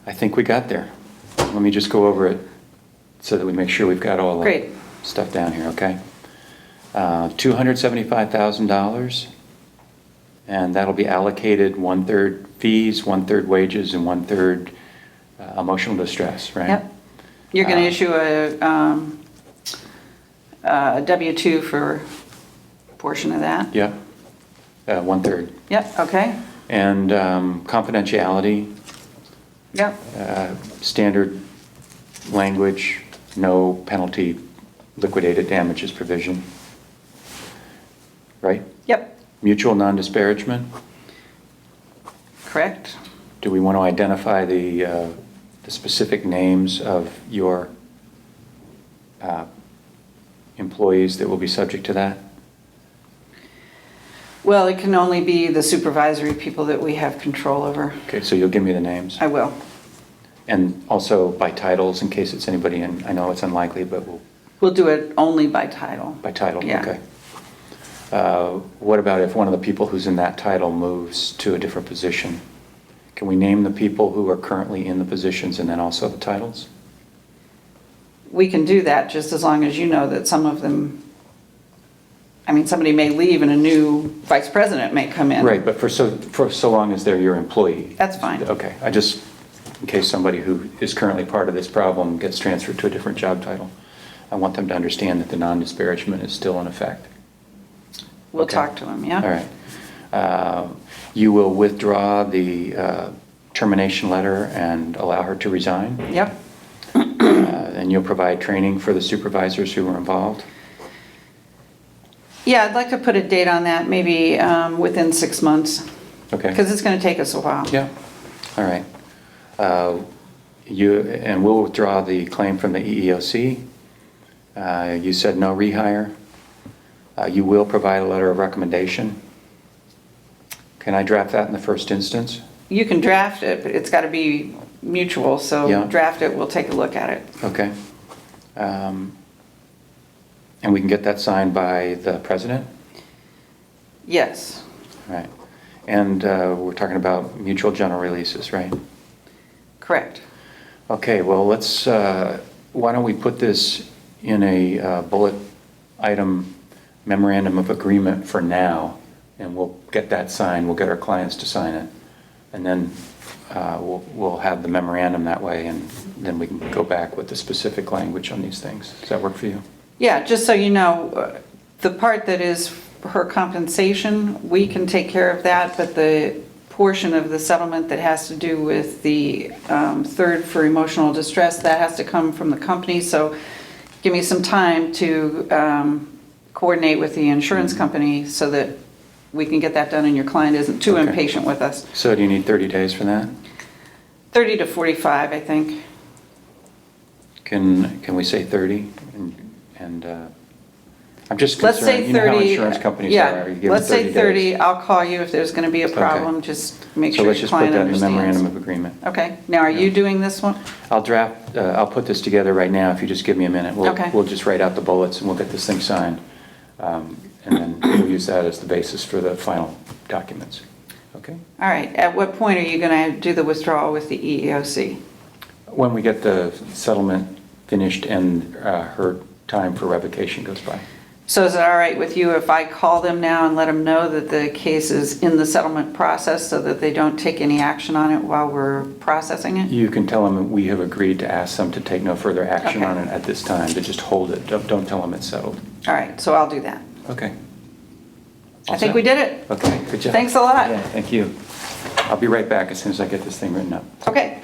I think we got there. Let me just go over it so that we make sure we've got all the Great. stuff down here, okay? $275,000, and that'll be allocated 1/3 fees, 1/3 wages, and 1/3 emotional distress, right? Yep. You're going to issue a W-2 for a portion of that? Yep, 1/3. Yep, okay. And confidentiality, Yep, standard language, no penalty, liquidated damages provision, right? yep, Mutual non-disparagement. correct. Do we want to identify the specific names of your employees that will be subject to that? Well, it can only be the supervisory people that we have control over. Okay, so you'll give me the names. I will. And also by titles, in case it's anybody, and I know it's unlikely, but We'll do it only by title. by title, Yeah. okay. What about if one of the people who's in that title moves to a different position? Can we name the people who are currently in the positions and then also the titles? We can do that just as long as you know that some of them, I mean, somebody may leave and a new vice president may come in. Right, but for so long as they're your employee. That's fine. Okay, in case somebody who is currently part of this problem gets transferred to a different job title, I want them to understand that the non-disparagement is still in effect. We'll Okay. talk to them, yeah? All right. You will withdraw the termination letter and allow her to resign? Yep. And you'll provide training for the supervisors who were involved? Yeah, I'd like to put a date on that, maybe within 6 months, Okay. because it's going to take us a while. Yeah, all right. And we'll withdraw the claim from the EEOC. You said no rehire. You will provide a letter of recommendation. Can I draft that in the first instance? You can draft it, but it's got to be mutual, so Yeah. draft it, we'll take a look at it. Okay. And we can get that signed by the president? Yes, Right. And we're talking about mutual general releases, right? correct. Okay, well, why don't we put this in a bullet item memorandum of agreement for now, and we'll get that signed, we'll get our clients to sign it, and then we'll have the memorandum that way, and then we can go back with the specific language on these things. Does that work for you? Yeah, just so you know, the part that is her compensation, we can take care of that, but the portion of the settlement that has to do with the third for emotional distress, that has to come from the company, so give me some time to coordinate with the insurance company so that we can get that done and your client isn't too Okay. impatient with us. So do you need 30 days for that? 30 to 45, I think. Can we say 30? And I'm just Let's concerned, say you know how 30. insurance companies yeah, are. You give them let's say 30 30. days. I'll call you if there's going to be a Okay. problem. Just make So sure let's your just put client that in the understands. memorandum of agreement. Okay. Now, are you Yeah. doing this one? I'll put this together right now, if you just give me a minute. Okay. We'll just write out the bullets and we'll get this thing signed. And then we'll use that as the basis for the final documents. Okay? All right. At what point are you going to do the withdrawal with the EEOC? When we get the settlement finished and her time for revocation goes by. So is it all right with you if I call them now and let them know that the case is in the settlement process so that they don't take any action on it while we're processing it? You can tell them that we have agreed to ask them to take no further action Okay. on it at this time, to just hold it. Don't tell them it's settled. All right. So I'll do that. Okay. I think we did it. Okay, good job. Thanks a lot. Yeah, thank you. I'll be right back as soon as I get this thing written up. Okay.